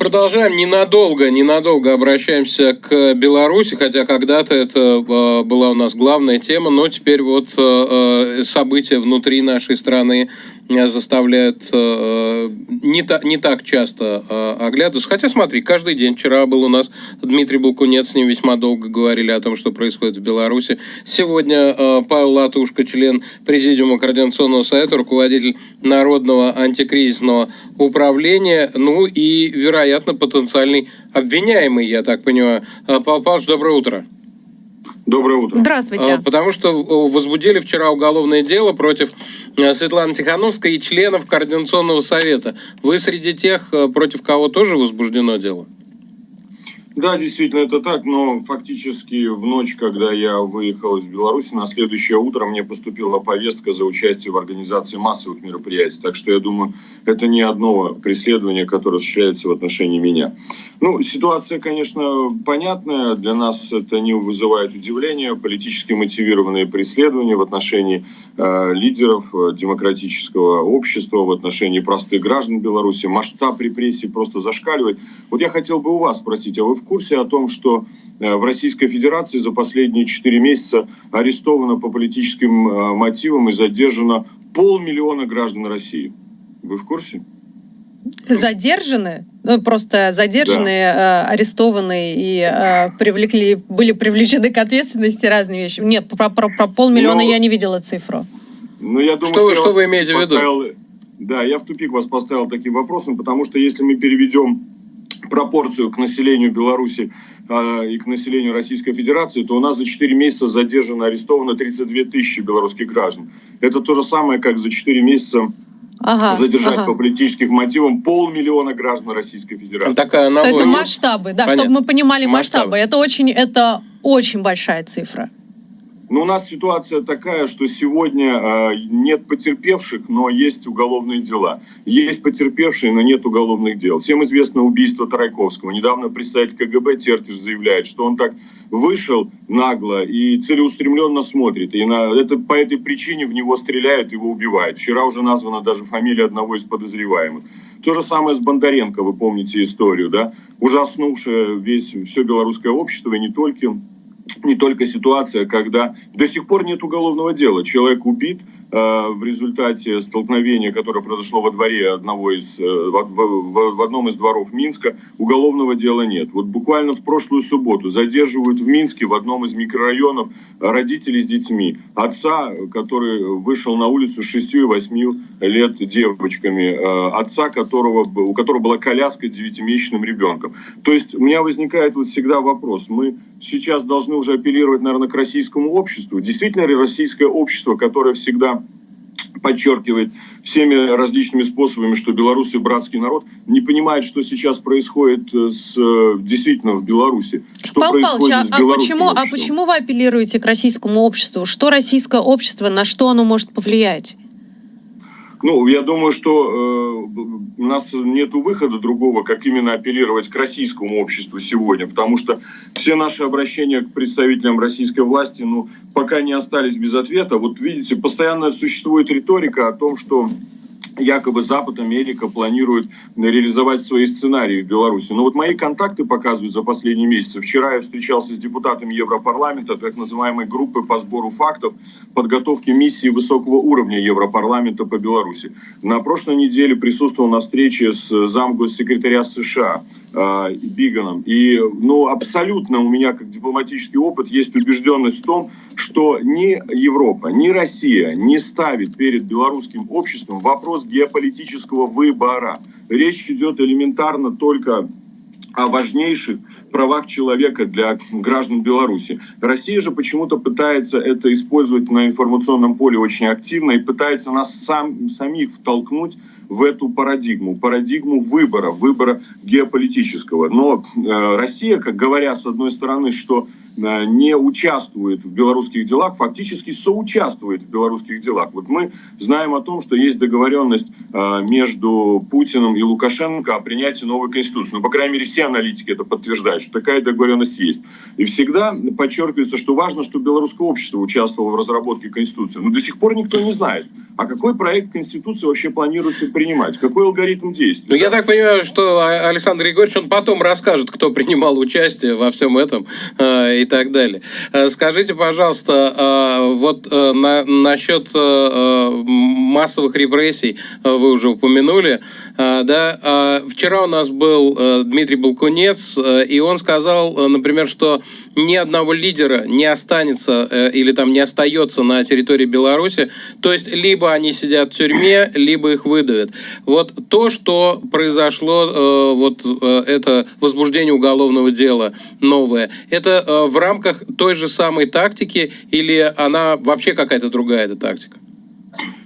Продолжаем ненадолго обращаемся к Беларуси, хотя когда-то это была у нас главная тема, но теперь вот события внутри нашей страны заставляют не так часто оглядываться. Хотя, смотри, каждый день. Вчера был у нас Дмитрий Балкунец, с ним весьма долго говорили о том, что происходит в Беларуси. Сегодня Павел Латушко, член Президиума Координационного совета, руководитель Народного антикризисного управления, ну и, вероятно, потенциальный обвиняемый, я так понимаю. Павел Павлович, доброе утро. Доброе утро. Здравствуйте. Потому что возбудили вчера уголовное дело против Светланы Тихановской и членов Координационного совета. Вы среди тех, против кого тоже возбуждено дело? Да, действительно, это так, но фактически в ночь, когда я выехал из Беларуси, на следующее утро мне поступила повестка за участие в организации массовых мероприятий. Так что я думаю, это не одно преследование, которое осуществляется в отношении меня. Ну, ситуация, конечно, понятная. Для нас это не вызывает удивления. Политически мотивированные преследования в отношении лидеров демократического общества, в отношении простых граждан Беларуси. Масштаб репрессий просто зашкаливает. Вот я хотел бы у вас спросить, а вы в курсе о том, что в Российской Федерации за последние 4 месяца арестовано по политическим мотивам и задержано 500 000 граждан России? Вы в курсе? Задержаны? Просто задержаны, да. Арестованы и были привлечены к ответственности разные вещи. Нет, про 500 000 я не видела цифру. Ну, я думаю, что вы имеете в виду? Да, я в тупик вас поставил таким вопросом, потому что если мы переведем пропорцию к населению Беларуси и к населению Российской Федерации, то у нас за 4 месяца задержано, арестовано 32 тысячи белорусских граждан. Это то же самое, как за 4 месяца задержать по политическим мотивам 500 000 граждан Российской Федерации. Это масштабы, да, чтобы мы понимали масштабы. Это очень большая цифра. Но у нас ситуация такая, что сегодня нет потерпевших, но есть уголовные дела. Есть потерпевшие, но нет уголовных дел. Всем известно убийство Тарайковского. Недавно представитель КГБ Тертиш заявляет, что он так вышел нагло и целеустремленно смотрит. И по этой причине в него стреляют, его убивают. Вчера уже названа даже фамилия одного из подозреваемых. То же самое с Бондаренко, вы помните историю, да? Ужаснувшая все белорусское общество и не только ситуация, когда до сих пор нет уголовного дела. Человек убит в результате столкновения, которое произошло во дворе в одном из дворов Минска. Уголовного дела нет. Вот буквально в прошлую субботу задерживают в Минске в одном из микрорайонов родителей с детьми. Отца, который вышел на улицу с 6 и 8 лет девочками. Отца, у которого была коляска с 9-месячным ребенком. То есть у меня возникает всегда вопрос. Мы сейчас должны уже апеллировать, наверное, к российскому обществу. Действительно ли российское общество, которое всегда подчеркивает всеми различными способами, что белорусы братский народ, не понимает, что сейчас происходит действительно в Беларуси? Что происходит с белорусским обществом? Почему вы апеллируете к российскому обществу? Что российское общество, на что оно может повлиять? Ну, я думаю, что у нас нет выхода другого, как именно апеллировать к российскому обществу сегодня, потому что все наши обращения к представителям российской власти, пока не остались без ответа. Вот видите, постоянно существует риторика о том, что якобы Запад, Америка планируют реализовать свои сценарии в Беларуси. Но вот мои контакты показывают за последние месяцы. Вчера я встречался с депутатами Европарламента, так называемой группы по сбору фактов подготовки миссии высокого уровня Европарламента по Беларуси. На прошлой неделе присутствовал на встрече с замгоссекретаря США Биганом. И абсолютно у меня, как дипломатический опыт, есть убежденность в том, что ни Европа, ни Россия не ставит перед белорусским обществом вопрос геополитического выбора. Речь идет элементарно только о важнейших правах человека для граждан Беларуси. Россия же почему-то пытается это использовать на информационном поле очень активно и пытается нас самих втолкнуть в эту парадигму выбора геополитического. Но Россия, как говоря с одной стороны, что не участвует в белорусских делах, фактически соучаствует в белорусских делах. Вот мы знаем о том, что есть договоренность между Путиным и Лукашенко о принятии новой конституции. По крайней мере, все аналитики это подтверждают, знают, что такая договоренность есть. И всегда подчеркивается, что важно, чтобы белорусское общество участвовало в разработке Конституции. Но до сих пор никто не знает, а какой проект Конституции вообще планируется принимать, какой алгоритм действий. Ну, я так понимаю, что Александр Григорьевич, он потом расскажет, кто принимал участие во всем этом и так далее. Скажите, пожалуйста, вот насчет массовых репрессий вы уже упомянули. Да, вчера у нас был Дмитрий Балкунец, и он сказал, например, что ни одного лидера не останется или там не остается на территории Беларуси. То есть либо они сидят в тюрьме, либо их выдавят. Вот то, что произошло, это возбуждение уголовного дела новое, это в рамках той же самой тактики или она вообще какая-то другая эта тактика?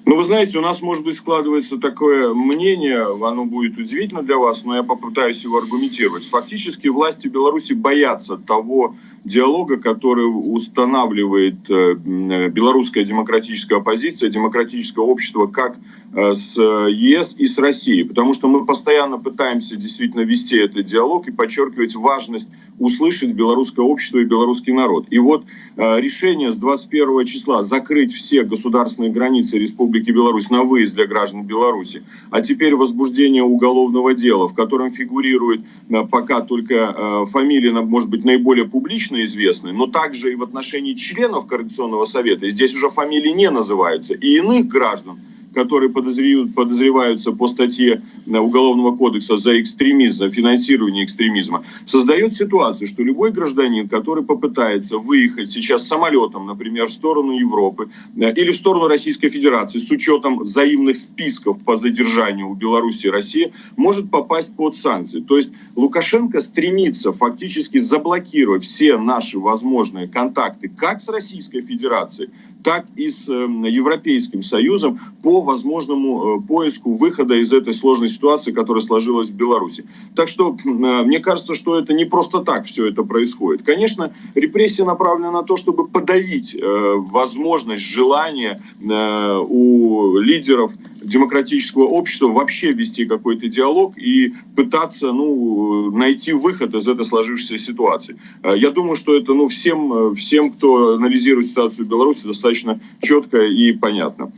Ну, вы знаете, у нас, может быть, складывается такое мнение, оно будет удивительно для вас, но я попытаюсь его аргументировать. Фактически власти Беларуси боятся того диалога, который устанавливает белорусская демократическая оппозиция, демократическое общество как с ЕС и с Россией. Потому что мы постоянно пытаемся действительно вести этот диалог и подчеркивать важность услышать белорусское общество и белорусский народ. И вот решение с 21 числа закрыть все государственные границы Республики Беларусь на выезд для граждан Беларуси, а теперь возбуждение уголовного дела, в котором фигурирует пока только фамилии, может быть, наиболее публично известные, но также и в отношении членов Координационного совета, и здесь уже фамилии не называются, и иных граждан, которые подозреваются по статье Уголовного кодекса за экстремизм, за финансирование экстремизма, создает ситуацию, что любой гражданин, который попытается выехать сейчас самолетом, например, в сторону Европы или в сторону Российской Федерации с учетом взаимных списков по задержанию у Беларуси и России, может попасть под санкции. То есть Лукашенко стремится фактически заблокировать все наши возможные контакты как с Российской Федерацией, так и с Европейским Союзом по возможному поиску выхода из этой сложной ситуации, которая сложилась в Беларуси. Так что мне кажется, что это не просто так все это происходит. Конечно, репрессия направлена на то, чтобы подавить возможность, желание у лидеров демократического общества вообще вести какой-то диалог и пытаться найти выход из этой сложившейся ситуации. Я думаю, что это всем, кто анализирует ситуацию в Беларуси, достаточно четко и понятно.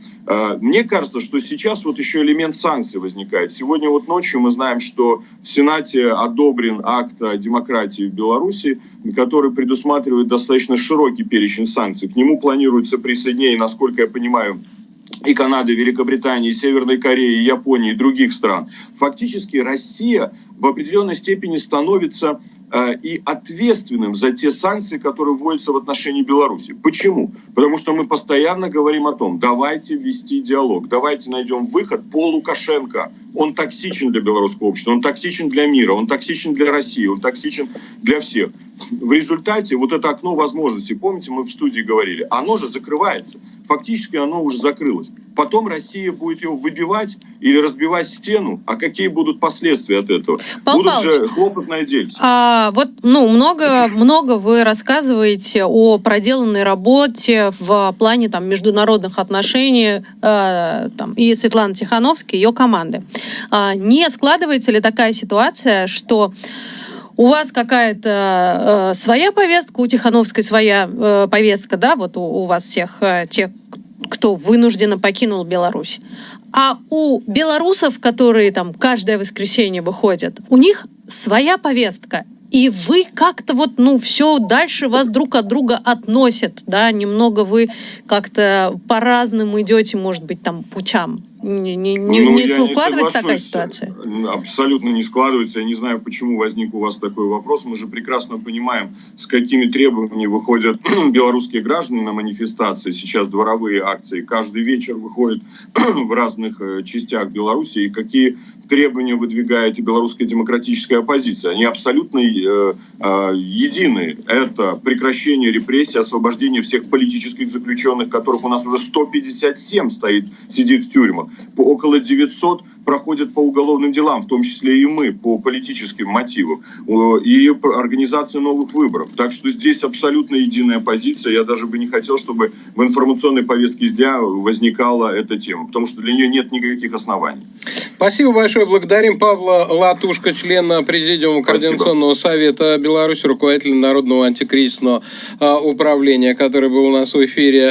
Мне кажется, что сейчас вот еще элемент санкций возникает. Сегодня вот ночью мы знаем, что в Сенате одобрен акт о демократии в Беларуси, который предусматривает достаточно широкий перечень санкций. К нему планируется присоединение, насколько я понимаю, и Канады, Великобритании, Северной Кореи, Японии и других стран. Фактически Россия в определенной степени становится и ответственным за те санкции, которые вводятся в отношении Беларуси. Почему? Потому что мы постоянно говорим о том, давайте вести диалог, давайте найдем выход по Лукашенко. Он токсичен для белорусского общества, он токсичен для мира, он токсичен для России, он токсичен для всех. В результате вот это окно возможностей, помните, мы в студии говорили, оно же закрывается. Фактически оно уже закрылось. Потом Россия будет его выбивать или разбивать стену. А какие будут последствия от этого? Павел будут Павлович, же хлопотные дельцы. Много вы рассказываете о проделанной работе в плане международных отношений и Светланы Тихановской, и ее команды. Не складывается ли такая ситуация, что у вас какая-то своя повестка, у Тихановской своя повестка, да, вот у вас всех тех, кто вынужденно покинул Беларусь, а у белорусов, которые каждое воскресенье выходят, у них своя повестка, и вы как-то все дальше вас друг от друга относят, да, немного вы как-то по-разному идете, может быть, путям. Не складывается такая ситуация? Абсолютно не складывается. Я не знаю, почему возник у вас такой вопрос. Мы же прекрасно понимаем, с какими требованиями выходят белорусские граждане на манифестации. Сейчас дворовые акции. Каждый вечер выходят в разных частях Беларуси. И какие требования выдвигает и белорусская демократическая оппозиция. Они абсолютно едины. Это прекращение репрессий, освобождение всех политических заключенных, которых у нас уже 157 сидит в тюрьмах. что около 900 проходят по уголовным делам, в том числе и мы, по политическим мотивам, и организация новых выборов. Так что здесь абсолютно единая позиция. Я даже бы не хотел, чтобы в информационной повестке дня возникала эта тема, потому что для нее нет никаких оснований. Спасибо большое. Благодарим Павла Латушко, члена Президиума Координационного совета Беларуси, руководителя Народного антикризисного управления, который был у нас в эфире.